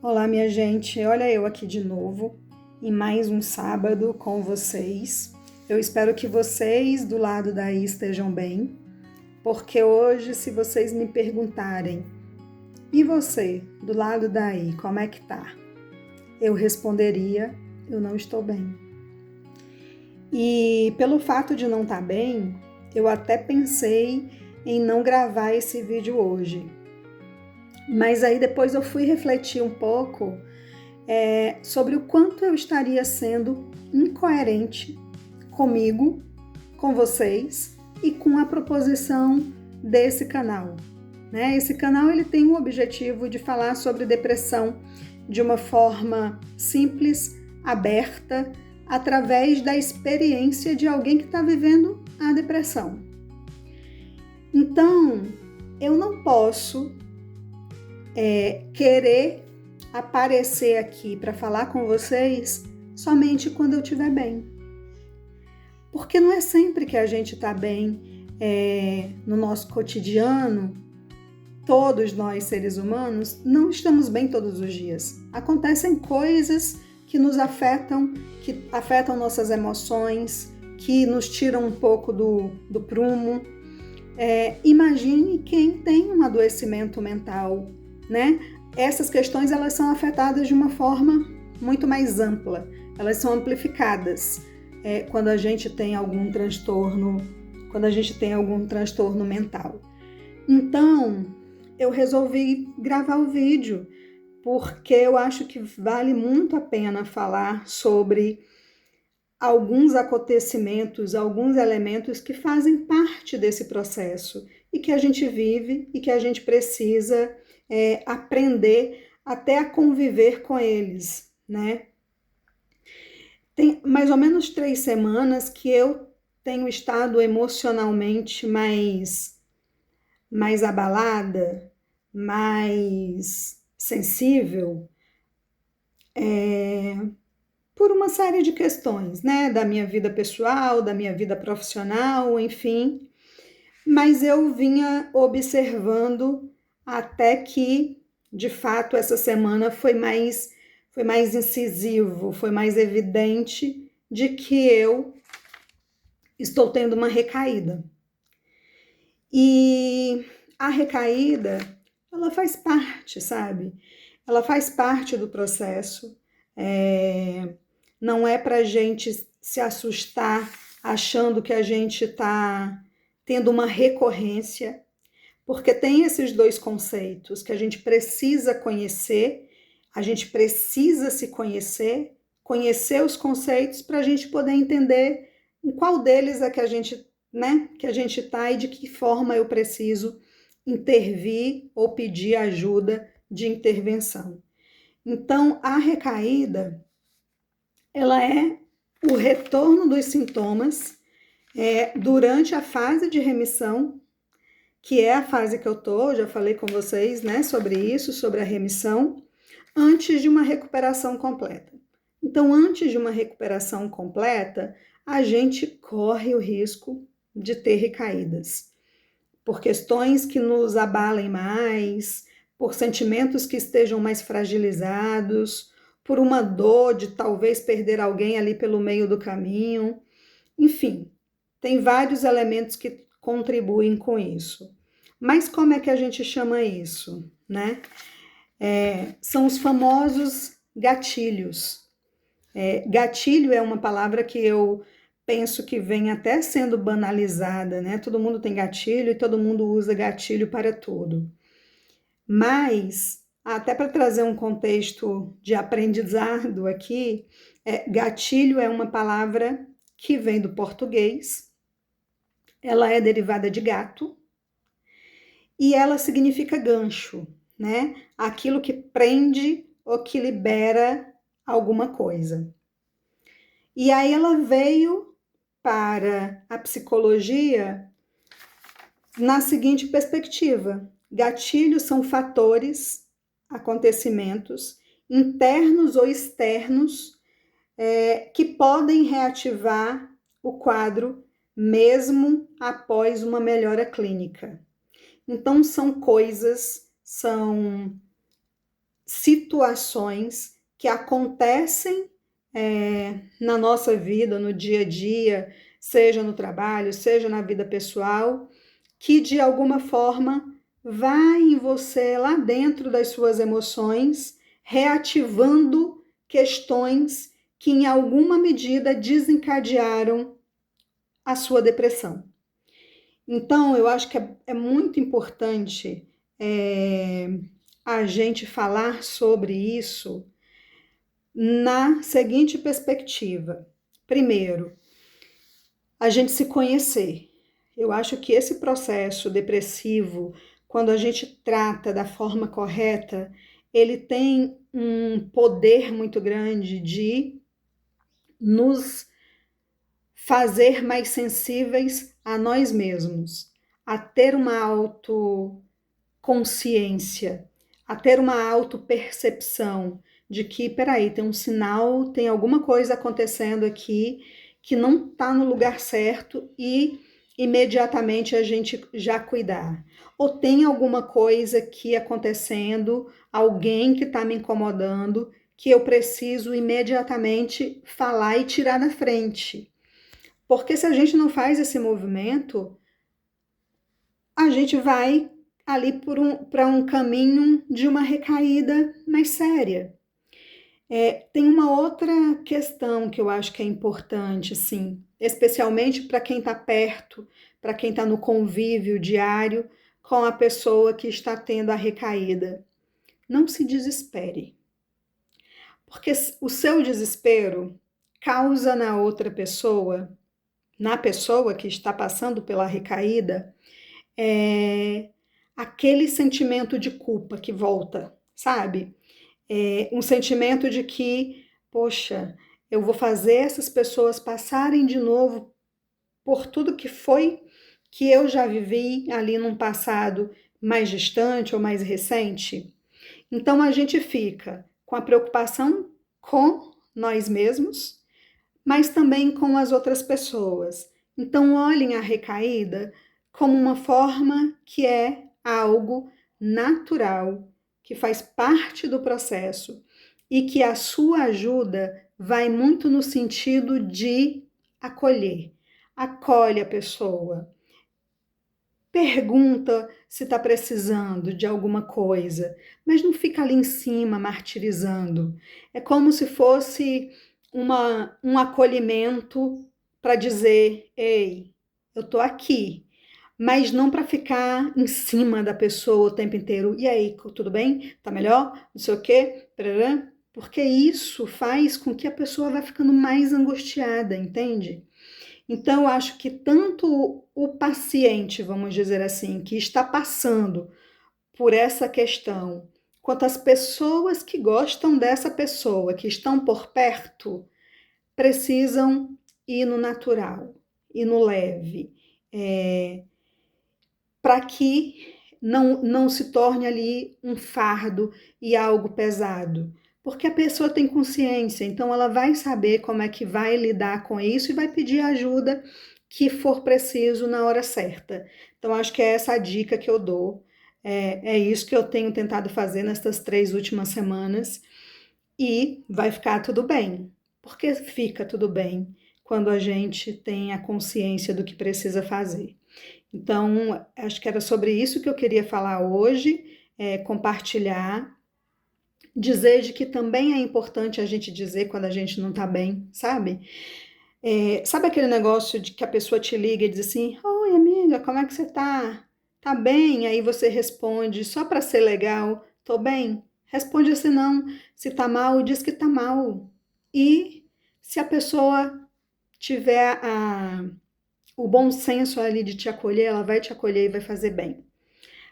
Olá, minha gente. Olha eu aqui de novo em mais um sábado com vocês. Eu espero que vocês do lado daí estejam bem, porque hoje, se vocês me perguntarem, e você do lado daí, como é que tá? Eu responderia, eu não estou bem. E pelo fato de não estar bem, eu até pensei em não gravar esse vídeo hoje. Mas aí depois eu fui refletir um pouco sobre o quanto eu estaria sendo incoerente comigo, com vocês e com a proposição desse canal. Né? Esse canal ele tem o objetivo de falar sobre depressão de uma forma simples, aberta, através da experiência de alguém que está vivendo a depressão. Então, eu não posso querer aparecer aqui para falar com vocês somente quando eu estiver bem. Porque não é sempre que a gente está bem no nosso cotidiano. Todos nós, seres humanos, não estamos bem todos os dias. Acontecem coisas que nos afetam, que afetam nossas emoções, que nos tiram um pouco do prumo. Imagine quem tem um adoecimento mental, né? Essas questões elas são afetadas de uma forma muito mais ampla, elas são amplificadas quando a gente tem algum transtorno, mental. Então, eu resolvi gravar o vídeo porque eu acho que vale muito a pena falar sobre alguns acontecimentos, alguns elementos que fazem parte desse processo e que a gente vive e que a gente precisa aprender até a conviver com eles, né? Tem mais ou menos 3 semanas que eu tenho estado emocionalmente mais abalada, mais sensível, por uma série de questões, né? Da minha vida pessoal, da minha vida profissional, enfim. Mas eu vinha observando até que, de fato, essa semana foi mais incisivo, foi mais evidente de que eu estou tendo uma recaída. E a recaída, ela faz parte, sabe? Ela faz parte do processo. Não é pra gente se assustar achando que a gente está tendo uma recorrência, porque tem esses dois conceitos que a gente precisa conhecer, a gente precisa se conhecer, conhecer os conceitos para a gente poder entender em qual deles é que a gente está e de que forma eu preciso intervir ou pedir ajuda de intervenção. Então, a recaída, ela é o retorno dos sintomas durante a fase de remissão, que é a fase que eu tô, já falei com vocês, né, sobre isso, sobre a remissão, antes de uma recuperação completa. Então, antes de uma recuperação completa, a gente corre o risco de ter recaídas, por questões que nos abalem mais, por sentimentos que estejam mais fragilizados, por uma dor de talvez perder alguém ali pelo meio do caminho, enfim, tem vários elementos que contribuem com isso. Mas como é que a gente chama isso, né? São os famosos gatilhos. Gatilho é uma palavra que eu penso que vem até sendo banalizada, né? Todo mundo tem gatilho e todo mundo usa gatilho para tudo. Mas, até para trazer um contexto de aprendizado aqui, gatilho é uma palavra que vem do português, ela é derivada de gato e ela significa gancho, né? Aquilo que prende ou que libera alguma coisa. E aí ela veio para a psicologia na seguinte perspectiva: gatilhos são fatores, acontecimentos internos ou externos que podem reativar o quadro mesmo após uma melhora clínica. Então, são coisas, são situações que acontecem na nossa vida, no dia a dia, seja no trabalho, seja na vida pessoal, que de alguma forma vai em você lá dentro das suas emoções, reativando questões que em alguma medida desencadearam a sua depressão. Então, eu acho que é muito importante a gente falar sobre isso na seguinte perspectiva. Primeiro, a gente se conhecer. Eu acho que esse processo depressivo, quando a gente trata da forma correta, ele tem um poder muito grande de nos fazer mais sensíveis a nós mesmos, a ter uma autoconsciência, a ter uma autopercepção de que, peraí, tem um sinal, tem alguma coisa acontecendo aqui que não está no lugar certo e imediatamente a gente já cuidar. Ou tem alguma coisa aqui acontecendo, alguém que está me incomodando, que eu preciso imediatamente falar e tirar da frente. Porque se a gente não faz esse movimento, a gente vai ali para um caminho de uma recaída mais séria. Tem uma outra questão que eu acho que é importante, sim, especialmente para quem está perto, para quem está no convívio diário com a pessoa que está tendo a recaída. Não se desespere, porque o seu desespero causa na outra pessoa, na pessoa que está passando pela recaída, aquele sentimento de culpa que volta, sabe? Um sentimento de que, poxa, eu vou fazer essas pessoas passarem de novo por tudo que foi que eu já vivi ali num passado mais distante ou mais recente. Então a gente fica com a preocupação com nós mesmos, mas também com as outras pessoas. Então olhem a recaída como uma forma que é algo natural, que faz parte do processo e que a sua ajuda vai muito no sentido de acolher. Acolhe a pessoa. Pergunta se está precisando de alguma coisa, mas não fica ali em cima martirizando. É como se fosse um acolhimento para dizer: ei, eu estou aqui, mas não para ficar em cima da pessoa o tempo inteiro. E aí, tudo bem? Tá melhor? Não sei o quê? Porque isso faz com que a pessoa vá ficando mais angustiada, entende? Então, eu acho que tanto o paciente, vamos dizer assim, que está passando por essa questão, quanto as pessoas que gostam dessa pessoa, que estão por perto, precisam ir no natural, ir no leve, para que não se torne ali um fardo e algo pesado. Porque a pessoa tem consciência, então ela vai saber como é que vai lidar com isso e vai pedir ajuda que for preciso na hora certa. Então, acho que é essa a dica que eu dou. É isso que eu tenho tentado fazer nestas 3 últimas semanas. E vai ficar tudo bem. Porque fica tudo bem quando a gente tem a consciência do que precisa fazer. Então, acho que era sobre isso que eu queria falar hoje, compartilhar, dizer de que também é importante a gente dizer quando a gente não tá bem, sabe? Sabe aquele negócio de que a pessoa te liga e diz assim: oi, amiga, como é que você tá? Tá bem? Aí você responde só para ser legal: tô bem. Responde assim, não. Se tá mal, diz que tá mal. E se a pessoa tiver o bom senso ali de te acolher, ela vai te acolher e vai fazer bem.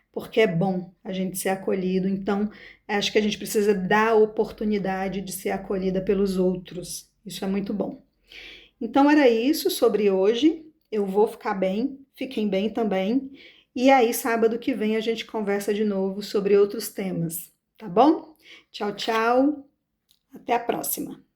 Porque é bom a gente ser acolhido. Então, acho que a gente precisa dar a oportunidade de ser acolhida pelos outros. Isso é muito bom. Então, era isso sobre hoje. Eu vou ficar bem, fiquem bem também. E aí, sábado que vem, a gente conversa de novo sobre outros temas, tá bom? Tchau, tchau. Até a próxima.